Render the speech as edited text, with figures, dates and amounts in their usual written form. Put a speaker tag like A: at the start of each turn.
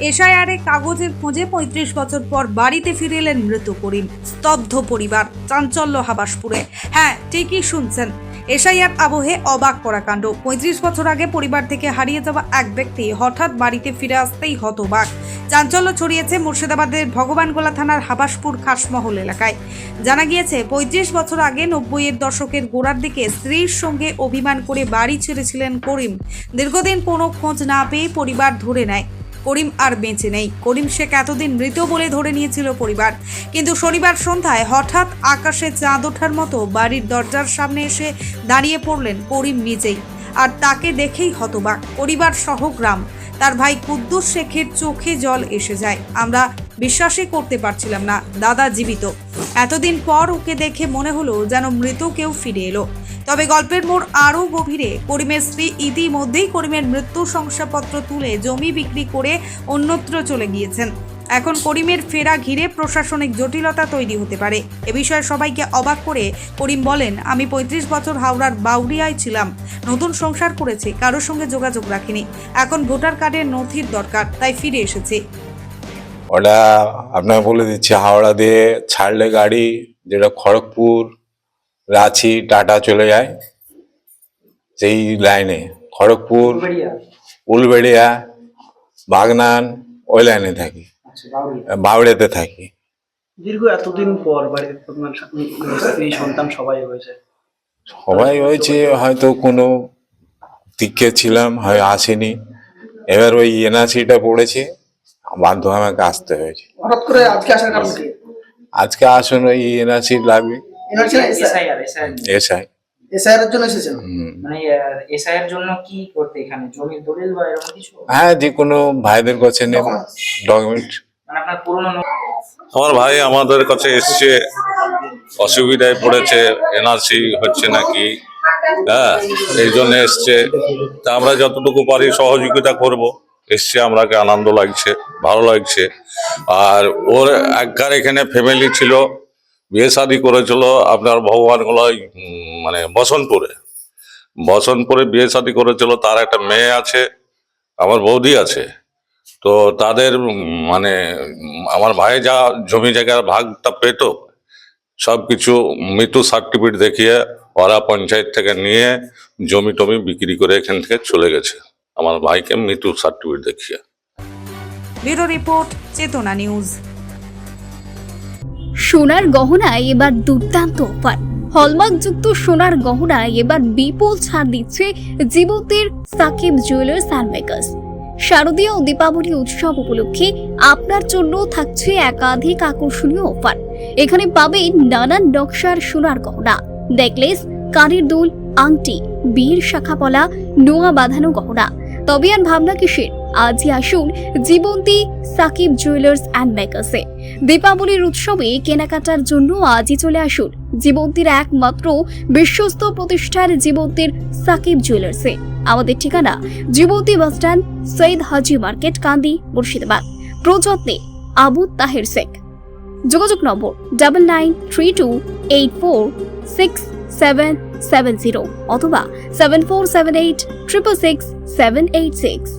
A: এসআইআরে কাগজের খোঁজে ৩৫ বছর পর বাড়িতে ফিরে এলেন মৃত করিম। স্তব্ধ পরিবার, চাঞ্চল্য হাবাসপুরে। হ্যাঁ, ঠিকই শুনছেন, এসআইআর আবহে অবাক করা কাণ্ড। ৩৫ বছর আগে পরিবার থেকে হারিয়ে যাওয়া এক ব্যক্তি হঠাৎ বাড়িতে ফিরে আসতেই হতবাক। চাঞ্চল্য ছড়িয়েছে মুর্শিদাবাদের ভগবানগোলা থানার হাবাসপুর খাসমহল এলাকায়। জানা গিয়েছে ৩৫ বছর আগে ৯০-এর দশকের গোড়ার দিকে স্ত্রীর সঙ্গে অভিমান করে বাড়ি ছেড়েছিলেন করিম। দীর্ঘদিন কোনো খোঁজ না পেয়ে পরিবার ধরে নেয় করিম আর বেঁচে নেই। করিম শেখ এতদিন মৃত বলে ধরে নিয়েছিল পরিবার, কিন্তু শনিবার সন্ধ্যায় হঠাৎ আকাশে চাঁদ ওঠার মতো বাড়ির দরজার সামনে এসে দাঁড়িয়ে পড়লেন করিম নিজেই। আর তাকে দেখেই হতবাক পরিবার সহ গ্রাম। তার ভাই কুদ্দুস শেখের চোখে জল এসে যায়। আমরা বিশ্বাসই করতে পারছিলাম না দাদা জীবিত। এতদিন পর ওকে দেখে মনে হলো যেন মৃত কেউ ফিরে এলো। তবে গল্পের মোড় আরও গভীরে। করিমের স্ত্রী ইতিমধ্যেই করিমের মৃত্যু শংসাপত্র তুলে জমি বিক্রি করে অন্যত্র চলে গিয়েছেন। এখন করিমের ফেরা ঘিরে প্রশাসনিক জটিলতা তৈরি হতে পারে। এ বিষয়ে সবাইকে অবাক করে করিম বলেন, আমি ৩৫ বছর হাওড়ার বাউরিয়ায় ছিলাম, নতুন সংসার করেছি, কারোর সঙ্গে যোগাযোগ রাখিনি। এখন ভোটার কার্ডের নথির দরকার, তাই ফিরে এসেছি।
B: ওটা আপনাকে বলে দিচ্ছি, হাওড়া দিয়ে ছাড়লে গাড়ি যেটা খড়গপুর, রাঁচি, টাটা চলে যায়, সেই লাইনে খড়গপুর, উলবেড়িয়া, বাগনান, ওই লাইনে থাকি, বাউড়িয়াতে থাকি।
C: দীর্ঘ এতদিন পর বাড়ির স্ত্রী সন্তান সবাই হয়েছে,
B: হয়তো কোনো দিকে ছিলাম, হয় আসেনি। এবার ওই এনআরসিটা পড়েছে, বাধ্য আমাকে আসতে হয়েছে।
C: হঠাৎ করে আজকে আসার কারণ কি?
B: আজকে আসুন, ওই এনআরসি লাগবে।
C: এসআইআর এর জন্য এসেছেন?
D: মানে এসআইআর জন্য কি করতে এখানে জমি দলিল বা এরকম কিছু?
B: হ্যাঁ, যে কোনো ভাইদের কাছে নেব ডকুমেন্ট।
D: মানে আপনার পুরনো
E: আমার ভাই আমাদের কাছে এসছে, অসুবিধায় পড়েছে, এনআরসি হচ্ছে নাকি, হ্যাঁ, এই জন্য এসছে। তা আমরা যতটুকু পারি সহযোগিতা করব। এসছে, আমরাকে আনন্দ লাগছে, ভালো লাগছে। আর ওর একবার এখানে ফ্যামিলি ছিল, বিয়ে শাদি করেছিল আপনার ভগবানগোলায়, মানে বসন্তপুরে বিয়ে শাদি করেছিল। তার একটা মেয়ে আছে, আমার বৌদি আছে। তো তাদের মানে আমার ভাই যা জমি জায়গার ভাগটা পেত, সব কিছু মৃত্যু সার্টিফিকেট দেখিয়ে ওরা পঞ্চায়েত থেকে নিয়ে জমি টমি বিক্রি করে এখান থেকে চলে গেছে আমার ভাইকে মৃত্যু সার্টিফিকেট দেখিয়ে।
A: ব্যুরো রিপোর্ট, চেতনা নিউজ।
F: সোনার গহনায় এবার দুর্দান্ত অফার। হলমার্কযুক্ত সোনার গহনায় এবার বিপুল ছাড় দিচ্ছে জীবন্তীর সাকিব জুয়েলার্স অ্যান্ড মেকার্স। শারদীয় ও দীপাবলি উৎসব উপলক্ষে আপনার জন্য থাকছে একাধিক আকর্ষণীয় অফার। এখানে পাবেন নানান নকশার সোনার গহনা, নেকলেস, কানের দুল, আংটি, বীর শাখাপলা, নোয়া বাঁধানো গহনা। তবে আর ভাবনা কিসের? আজই আসুন জীবন্তী সাকিব জুয়েলার্স অ্যান্ড মেকার্সে। দীপাবলির উৎসবে কেনাকাটার জন্য আজই চলে আসুন জীবন্তীর একমাত্র বিশ্বস্ত প্রতিষ্ঠান জীবন্তীর সাকিব জুয়েলার্সে। আমাদের ঠিকানা জীবন্তী বাসস্ট্যান্ড, সৈয়দ হাজি মার্কেট, কান্দি, মুর্শিদাবাদ। প্রযত্নে আবু তাহের শেখ। যোগাযোগ নম্বর 9932846770 অথবা 7478666786।